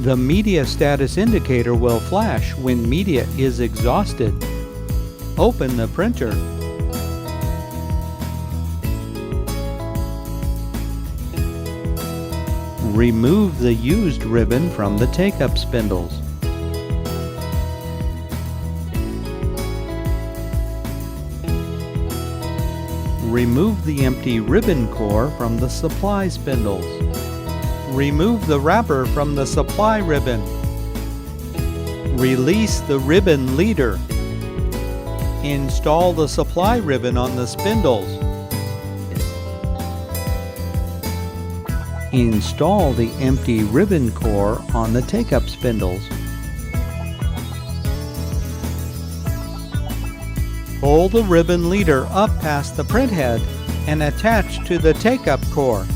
The media status indicator will flash when media is exhausted. Open the printer. Remove the used ribbon from the take-up spindles. Remove the empty ribbon core from the supply spindles. Remove the wrapper from the supply ribbon. Release the ribbon leader. Install the supply ribbon on the spindles. Install the empty ribbon core on the take-up spindles. Pull the ribbon leader up past the print head and attach to the take-up core.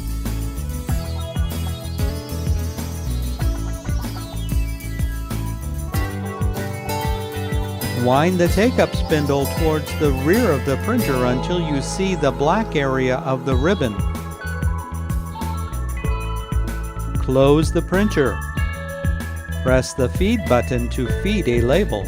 Wind the take-up spindle towards the rear of the printer until you see the black area of the ribbon. Close the printer. Press the feed button to feed a label.